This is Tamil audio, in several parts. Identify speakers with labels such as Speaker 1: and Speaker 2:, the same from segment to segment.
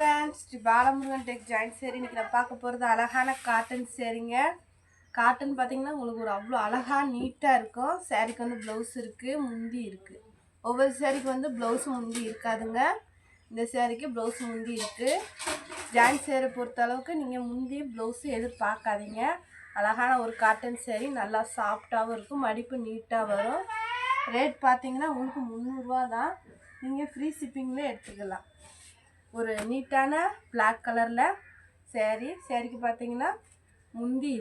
Speaker 1: Friends, Balamurugan tech joint sari இன்றைக்கி நான் பார்க்க போகிறது அழகான காட்டன் சேரீங்க. காட்டன் பார்த்திங்கன்னா உங்களுக்கு ஒரு அவ்வளோ அழகாக நீட்டாக இருக்கும். சேரீக்கு வந்து ப்ளவுஸ் இருக்குது, முந்தி இருக்குது. ஒவ்வொரு சேரீக்கு வந்து ப்ளவுஸ் முந்தி இருக்காதுங்க. இந்த சேரீக்கு ப்ளவுஸ் முந்தி இருக்குது. ஜாயிண்ட் சேரீ பொறுத்த அளவுக்கு நீங்கள் முந்தி ப்ளவுஸு எதிர்பார்க்காதீங்க. அழகான ஒரு காட்டன் சேரீ, நல்லா சாஃப்டாகவும் இருக்கும், மடிப்பு நீட்டாக வரும். ரேட் பார்த்திங்கன்னா உங்களுக்கு 300 தான். நீங்கள் ஃப்ரீ ஷிப்பிங்லேயே எடுத்துக்கலாம். ஒரு நீட்டான பிளாக் கலரில் சேரீக்கு பார்த்தீங்கன்னா முந்தி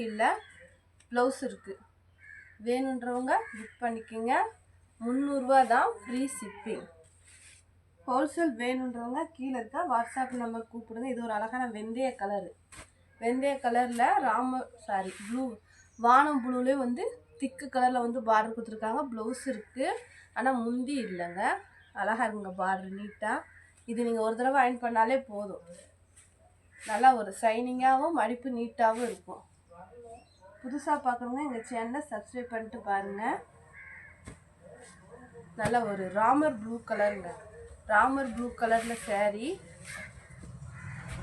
Speaker 1: இல்லை, ப்ளவுஸ் இருக்குது. வேணுன்றவங்க புக் பண்ணிக்கோங்க. 300 தான், ஃப்ரீ ஷிப்பிங். ஹோல்சேல் வேணுன்றவங்க கீழே இருக்க வாட்ஸ்அப் நம்பர் கூப்பிடுங்க. இது ஒரு அழகான வெந்தய கலரில் ப்ளூ, வானம் ப்ளூலேயே வந்து திக்கு கலரில் வந்து பார்டர் கொடுத்துருக்காங்க. ப்ளவுஸ் இருக்குது, ஆனால் முந்தி இல்லைங்க. அழகாக இருக்குங்க பார்டர் நீட்டாக. இது நீங்கள் ஒரு தடவை அயர்ன் பண்ணாலே போதும். நல்லா ஒரு ஷைனிங்காகவும் மடிப்பு நீட்டாகவும் இருக்கும். புதுசாக பார்க்குறவங்க எங்கள் சேனலை சப்ஸ்கிரைப் பண்ணிட்டு பாருங்கள். நல்லா ஒரு ராமர் ப்ளூ கலரில் சேரீ,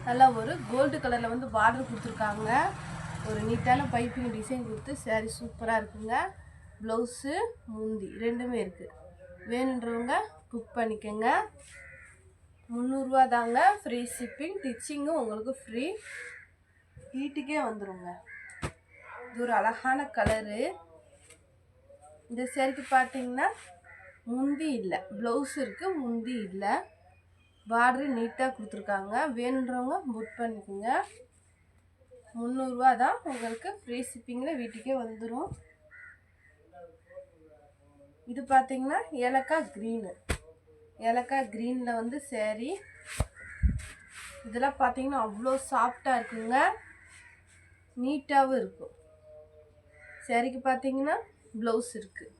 Speaker 1: நல்லா ஒரு கோல்டு கலரில் வந்து பார்டர் கொடுத்துருக்காங்க. ஒரு நீட்டான பைப்பிங் டிசைன் கொடுத்து சேரீ சூப்பராக இருக்குங்க. ப்ளவுஸு முந்தி ரெண்டுமே இருக்குது. வேணுன்றவங்க புக் பண்ணிக்கோங்க. 300 தாங்க, ஃப்ரீ ஷிப்பிங். டிச்சிங்கும் உங்களுக்கு ஃப்ரீ, வீட்டுக்கே வந்துடுங்க. இது ஒரு அழகான கலரு. இந்த சேரீக்கு பார்த்தீங்கன்னா முந்தி இல்லை, ப்ளவுஸ் இருக்குது, முந்தி இல்லை. பார்டரு நீட்டாக கொடுத்துருக்காங்க. வேணுன்றவங்க புக் பண்ணிக்கோங்க. 300 தான், உங்களுக்கு ஃப்ரீ ஷிப்பிங்கில் வீட்டுக்கே வந்துடும். இது பார்த்தீங்கன்னா ஏலக்காய் க்ரீனில் வந்து சேரீ. இதெல்லாம் பார்த்தீங்கன்னா அவ்வளோ சாஃப்டாக இருக்குங்க, நீட்டாகவும் இருக்கும். சேரீக்கு பார்த்தீங்கன்னா ப்ளவுஸ் இருக்குது,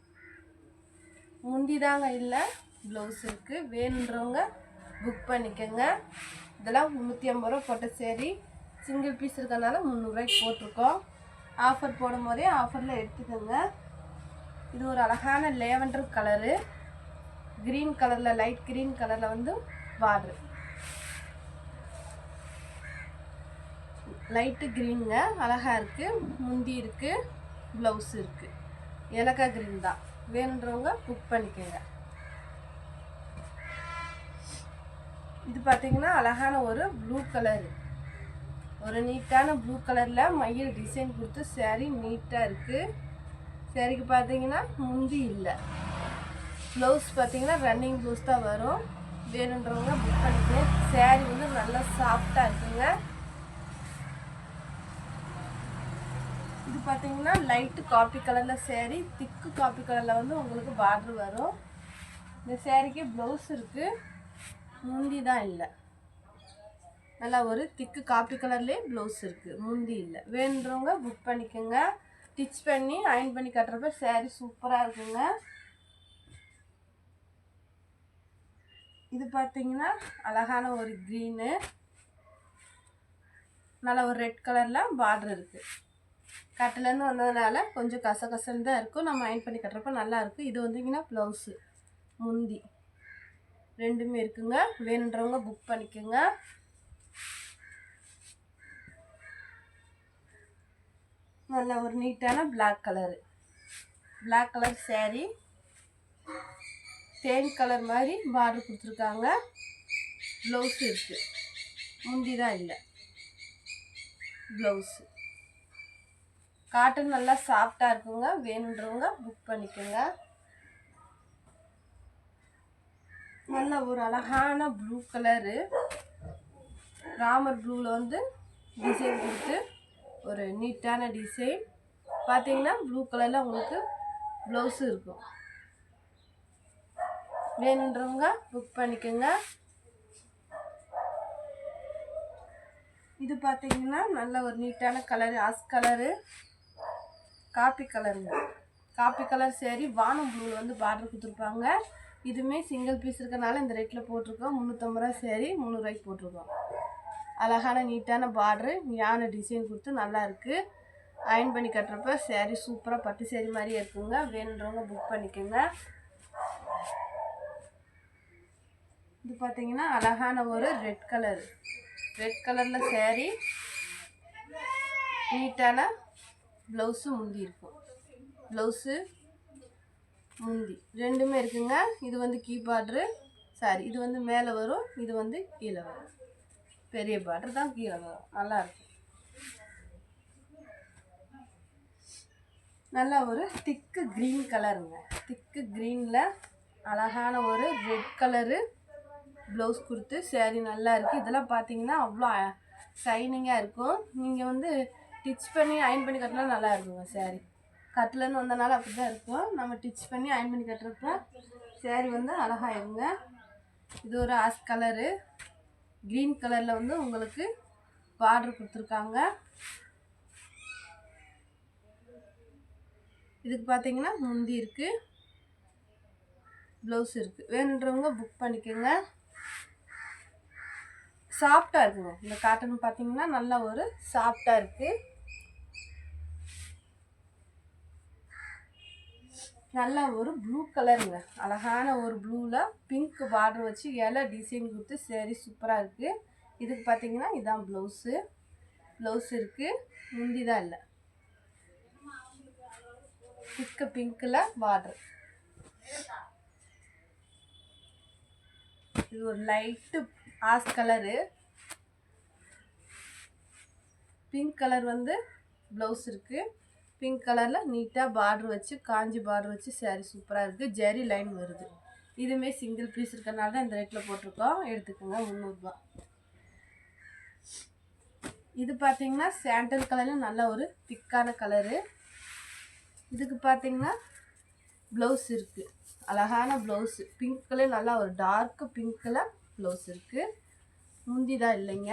Speaker 1: முந்தி தாங்க இல்லை, ப்ளவுஸ் இருக்குது. வேணுன்றவங்க புக் பண்ணிக்கோங்க. இதெல்லாம் 350 ரூபா போட்ட சேரீ. சிங்கிள் பீஸ் இருக்கனால 300 போட்டிருக்கோம். ஆஃபர் போடும் போதே ஆஃபரில் எடுத்துக்கோங்க. இது ஒரு அழகான லேவண்டர் கலரு, க்ரீன் கலரில், லைட் க்ரீன் கலரில் வந்து பார்டர், லைட்டு க்ரீனுங்க, அழகாக இருக்குது. முந்தி இருக்குது, ப்ளவுஸ் இருக்குது. ஏலக்காய் க்ரீன் தான். வேணுன்றவங்க புக் பண்ணிக்கோங்க. இது பார்த்திங்கன்னா அழகான ஒரு ப்ளூ கலரு, ஒரு நீட்டான ப்ளூ கலரில் மயில் டிசைன் கொடுத்து சேரீ நீட்டாக இருக்குது. சேரீக்கு பார்த்தீங்கன்னா முந்தி இல்லை, ப்ளவுஸ் பார்த்தீங்கன்னா ரன்னிங் ப்ளவுஸ் தான் வரும். வேணுன்றவங்க புக் பண்ணிக்கோங்க. சேரீ வந்து நல்லா சாஃப்டாக இருக்குங்க. இது பார்த்தீங்கன்னா லைட்டு காப்பி கலரில் சேரீ, திக்கு காப்பி கலரில் வந்து உங்களுக்கு பார்டர் வரும். இந்த சேரீக்கு ப்ளவுஸ் இருக்குது, முந்தி தான் இல்லை. நல்லா ஒரு திக்கு காப்பி கலர்லேயே ப்ளவுஸ் இருக்குது, முந்தி இல்லை. வேணுன்றவங்க புக் பண்ணிக்கோங்க. ஸ்டிச் பண்ணி அயர்ன் பண்ணி கட்டுறப்ப சேரீ சூப்பராக இருக்குங்க. இது பார்த்தீங்கன்னா அழகான ஒரு க்ரீனு, நல்லா ஒரு ரெட் கலரில் பார்டர் இருக்குது. கட்டிலேருந்து வந்ததுனால கொஞ்சம் கசகசன்னு தான் இருக்கும். நம்ம அயர்ன் பண்ணி கட்டுறப்ப நல்லாயிருக்கும். இது வந்தீங்கன்னா ப்ளவுஸு, முந்தி ரெண்டுமே இருக்குங்க. வேணுன்றவங்க புக் பண்ணிக்கோங்க. நல்ல ஒரு நீட்டான பிளாக் கலர் சேரீ, தேன் கலர் மாதிரி பார்டர் கொடுத்துருக்காங்க. ப்ளவுஸ் இருக்குது, முந்தி தான் இல்லை, ப்ளவுஸு. காட்டன் நல்லா சாஃப்டாக இருக்குங்க. வேணுன்றவங்க புக் பண்ணிக்கோங்க. நல்ல ஒரு அழகான ப்ளூ கலரு, ராமர் ப்ளூவில் வந்து டிசைன் கொடுத்து ஒரு நீட்டான டிசைன். பார்த்தீங்கன்னா ப்ளூ கலரில் உங்களுக்கு ப்ளவுஸு இருக்கும். வேணுன்றவங்க புக் பண்ணிக்கோங்க. இது பார்த்தீங்கன்னா நல்ல ஒரு நீட்டான colour, ash colour, coffee colour sari. வானம் ப்ளூவில் வந்து பார்டர் கொடுத்துருப்பாங்க. இதுவுமே சிங்கிள் பீஸ் இருக்கனால இந்த ரேட்டில் போட்டிருக்கோம். 350 ரூபா சேரீ, 300 போட்டிருக்கோம். அழகான நீட்டான பார்டரு, யானை டிசைன் கொடுத்து நல்லா இருக்குது. அயர்ன் பண்ணி கட்டுறப்ப சேரீ சூப்பராக பட்டு சேரீ மாதிரியே இருக்குங்க. வேணுன்றவங்க புக் பண்ணிக்கோங்க. இது பார்த்தீங்கன்னா அழகான ஒரு ரெட் கலரில் saree, நீட்டான ப்ளவுஸு முந்தி இருக்கும். ப்ளவுஸு முந்தி ரெண்டுமே இருக்குங்க. இது வந்து கீ பார்ட்ரு, சாரி இது வந்து மேலே வரும், இது வந்து கீழே வரும். பெரிய பார்ட்ரு தான் கீழே வரும். நல்லாயிருக்கும். நல்லா ஒரு திக்கு க்ரீன் கலருங்க. திக்கு க்ரீனில் அழகான ஒரு ரெட் கலரு ப்ளவுஸ் கொடுத்து saree நல்லா இருக்குது. இதெல்லாம் பார்த்தீங்கன்னா அவ்வளோ ஷைனிங்காக இருக்கும். நீங்கள் வந்து டிச் பண்ணி அயன் பண்ணி கட்டினா நல்லா இருக்குங்க. saree கட்டிலன்னு வந்தனால அப்படி தான் இருக்கும். நம்ம டிச் பண்ணி அயன் பண்ணி கட்டுறப்ப saree வந்து அழகாக இருங்க. இது ஒரு ஆஷ் கலரு, க்ரீன் கலரில் வந்து உங்களுக்கு பார்டர் கொடுத்துருக்காங்க. இதுக்கு பார்த்தீங்கன்னா முந்தி இருக்குது, ப்ளவுஸ் இருக்குது. வேணுன்றவங்க புக் பண்ணிக்கோங்க. சாஃப்டாக இருக்குங்க. இந்த காட்டன் பார்த்தீங்கன்னா நல்லா ஒரு சாஃப்டாக இருக்குது. நல்லா ஒரு ப்ளூ கலருங்க. அழகான ஒரு ப்ளூவில் பிங்க் பார்டர் வச்சு இலை டிசைன் கொடுத்து saree சூப்பராக இருக்குது. இதுக்கு பார்த்தீங்கன்னா இதுதான் ப்ளவுஸ் இருக்குது, முந்தி தான் இல்லை. திக்கு பிங்க்கில் பார்டர். இது ஒரு light ash colour, pink colour வந்து ப்ளவுஸ் இருக்குது. பிங்க் கலரில் நீட்டாக பார்டர் வச்சு காஞ்சி பார்டர் வச்சு saree சூப்பராக இருக்குது. ஜெரி லைன் வருது. இதுவுமே சிங்கிள் பீஸ் இருக்கிறனால தான் இந்த ரேட்டில் போட்டிருக்கோம். எடுத்துக்கோங்க, 300 ரூபா. இது பார்த்தீங்கன்னா சாண்டல் கலரில் நல்ல ஒரு திக்கான கலரு. இதுக்கு பார்த்தீங்கன்னா ப்ளவுஸ் இருக்குது, அழகான ப்ளவுஸு. பிங்க் கலர் நல்லா ஒரு டார்க்கு பிங்க்கில் ப்ளவுஸ் இருக்குது. முந்தி தான் இல்லைங்க.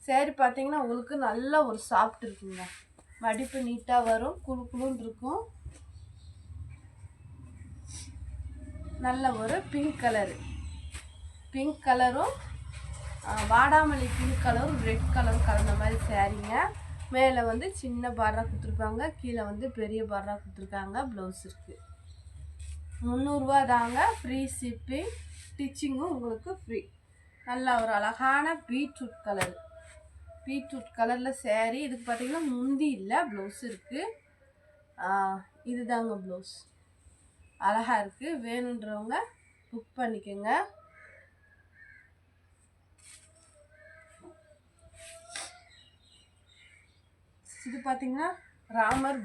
Speaker 1: saree பார்த்தீங்கன்னா உங்களுக்கு நல்ல ஒரு சாஃப்ட் இருக்குங்க. மடிப்பு நீட்டாக வரும், குழுன்னு இருக்கும். நல்ல ஒரு பிங்க் கலரும் வாடாமல்லி பிங்க் கலரும் ரெட் கலரும் கலந்த மாதிரி சாரீங்க. மேலே வந்து சின்ன பார்டராக கொடுத்துருப்பாங்க, கீழே வந்து பெரிய பார்டராக கொடுத்துருக்காங்க. ப்ளவுஸ் இருக்குது. 300 ரூபா தாங்க. ஃப்ரீ ஷிப்பிங், ஸ்டிச்சிங்கும் உங்களுக்கு ஃப்ரீ. நல்லா ஒரு அழகான பீட்ரூட் கலரில் saree. இதுக்கு பார்த்தீங்கன்னா முந்தி இல்லை, ப்ளவுஸ் இருக்குது. இதுதாங்க ப்ளவுஸ். அழகாக இருக்குது. வேணுன்றவங்க புக் பண்ணிக்கோங்க. இது பார்த்தீங்கன்னா ராமர்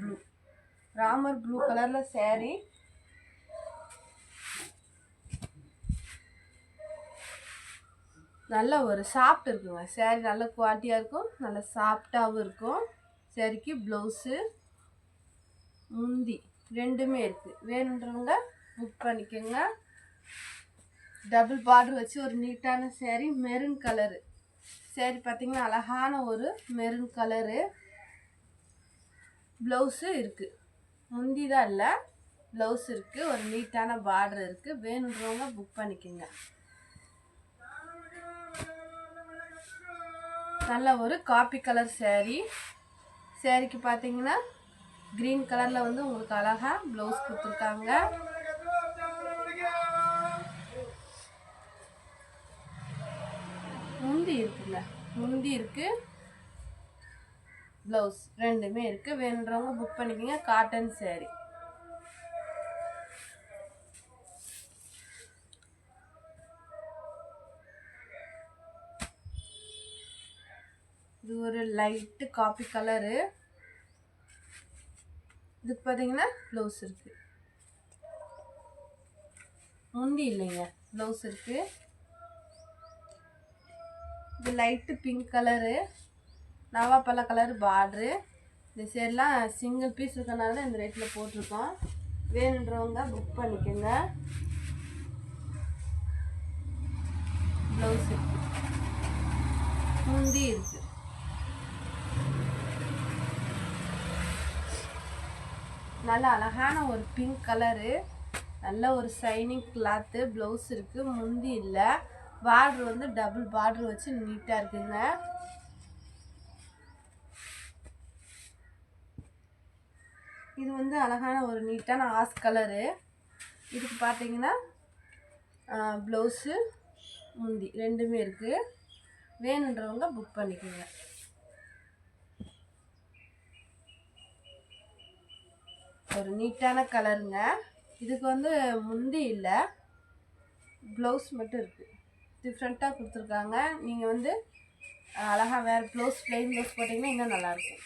Speaker 1: ப்ளூ கலரில் saree. நல்ல ஒரு சாஃப்ட் இருக்குங்க. saree நல்ல குவாலிட்டியாக இருக்கும், நல்ல சாஃப்டாகவும் இருக்கும். சாரிக்கு ப்ளவுஸு முந்தி ரெண்டுமே இருக்குது. வேணுன்றவங்க புக் பண்ணிக்கோங்க. டபுள் பார்டர் வச்சு ஒரு நீட்டான saree, மெரூன் கலரு saree பார்த்தீங்கன்னா அழகான ஒரு மெரூன் கலரு. ப்ளவுஸு இருக்குது, முந்தி தான் இல்லை, ப்ளவுஸ் இருக்குது. ஒரு நீட்டான பார்டர் இருக்குது. வேணுன்றவங்க புக் பண்ணிக்கோங்க. நல்ல ஒரு காப்பி கலர் சாரீக்கு பார்த்தீங்கன்னா க்ரீன் கலரில் வந்து உங்களுக்கு அழகாக ப்ளவுஸ் கொடுத்துருக்காங்க. முந்தி இருக்குது, ப்ளவுஸ் ரெண்டுமே இருக்குது. வேணுன்றவங்க புக் பண்ணிக்கோங்க. Cotton saree. இது ஒரு லைட்டு காப்பி கலரு. இதுக்கு பார்த்தீங்கன்னா ப்ளவுஸ் இருக்குது, முந்தி இல்லைங்க, ப்ளவுஸ் இருக்குது. இது லைட்டு பிங்க் கலரு, நவாப்பழ கலர் பார்ட்ரு. இந்த சைடெலாம் சிங்கிள் பீஸ் இருக்கனால தான் இந்த ரேட்டில் போட்டிருக்கோம். வேணுன்றவங்க புக் பண்ணிக்கோங்க. ப்ளவுஸ் இருக்குது, முந்தி இருக்குது. நல்ல அழகான ஒரு பிங்க் கலரு, நல்ல ஒரு ஷைனிங் கிளாத்து. ப்ளவுஸ் இருக்குது, முந்தி இல்லை. பார்டர் வந்து டபுள் பார்டர் வச்சு நீட்டாக இருக்குங்க. இது வந்து அழகான ஒரு நீட்டான ஆஷ் கலரு. இதுக்கு பார்த்தீங்கன்னா ப்ளவுஸு முந்தி ரெண்டுமே இருக்குது. வேணுன்றவங்க புக் பண்ணிக்கோங்க. ஒரு நீட்டான கலருங்க. இதுக்கு வந்து முந்தி இல்லை, ப்ளவுஸ் மட்டும் இருக்குது. டிஃப்ரெண்ட்டாக கொடுத்துருக்காங்க. நீங்கள் வந்து அழகாக வேறு ப்ளவுஸ் ப்ளைன் ப்ளவுஸ் போட்டிங்கன்னா இன்னும் நல்லாயிருக்கும்.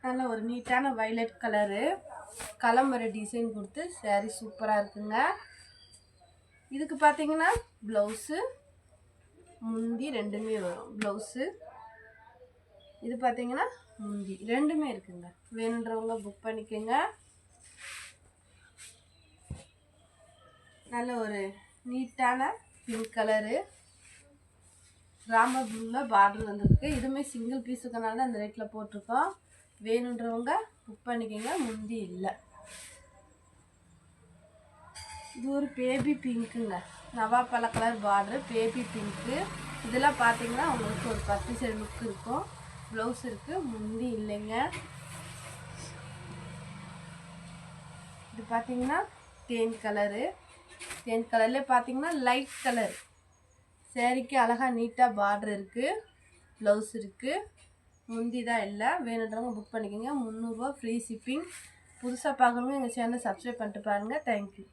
Speaker 1: நல்ல ஒரு நீட்டான வைலட் கலரு கலம்பர டிசைன் கொடுத்து சாரீ சூப்பராக இருக்குங்க. இதுக்கு பார்த்தீங்கன்னா ப்ளவுஸு முந்தி ரெண்டுமே வரும். ப்ளவுஸு இது பார்த்தீங்கன்னா முந்தி ரெண்டுமே இருக்குங்க. வேணுன்றவங்க புக் பண்ணிக்கோங்க. நல்ல ஒரு நீட்டான பிங்க் கலரு ராம ப்ளூவில் பார்டர் வந்திருக்கு. இதுவுமே சிங்கிள் பீஸுக்குனால அந்த ரேட்டில் போட்டிருக்கோம். வேணுன்றவங்க புக் பண்ணிக்கோங்க. முந்தி இல்லை. இது ஒரு பேபி பிங்க்குங்க. நவாப்பழ கலர் பார்டர் பேபி பிங்க்கு. இதெல்லாம் பார்த்தீங்கன்னா உங்களுக்கு ஒரு 10 சைடு லுக் இருக்கும். ப்ளவுஸ் இருக்குது, முந்தி இல்லைங்க. இது பார்த்தீங்கன்னா தேன் கலரு. தேன் கலர்லேயே பார்த்தீங்கன்னா லைட் கலர் சேரீக்கு அழகாக நீட்டாக பார்டர் இருக்குது. ப்ளவுஸ் இருக்குது, முந்தி தான் இல்லை. வேணுன்றவங்க புக் பண்ணிக்கோங்க. 300 ரூபா ஃப்ரீ ஷிப்பிங். புதுசாக பார்க்குறவங்க எங்கள் சேனலை சப்ஸ்கிரைப் பண்ணிட்டு பாருங்கள். தேங்க்யூ.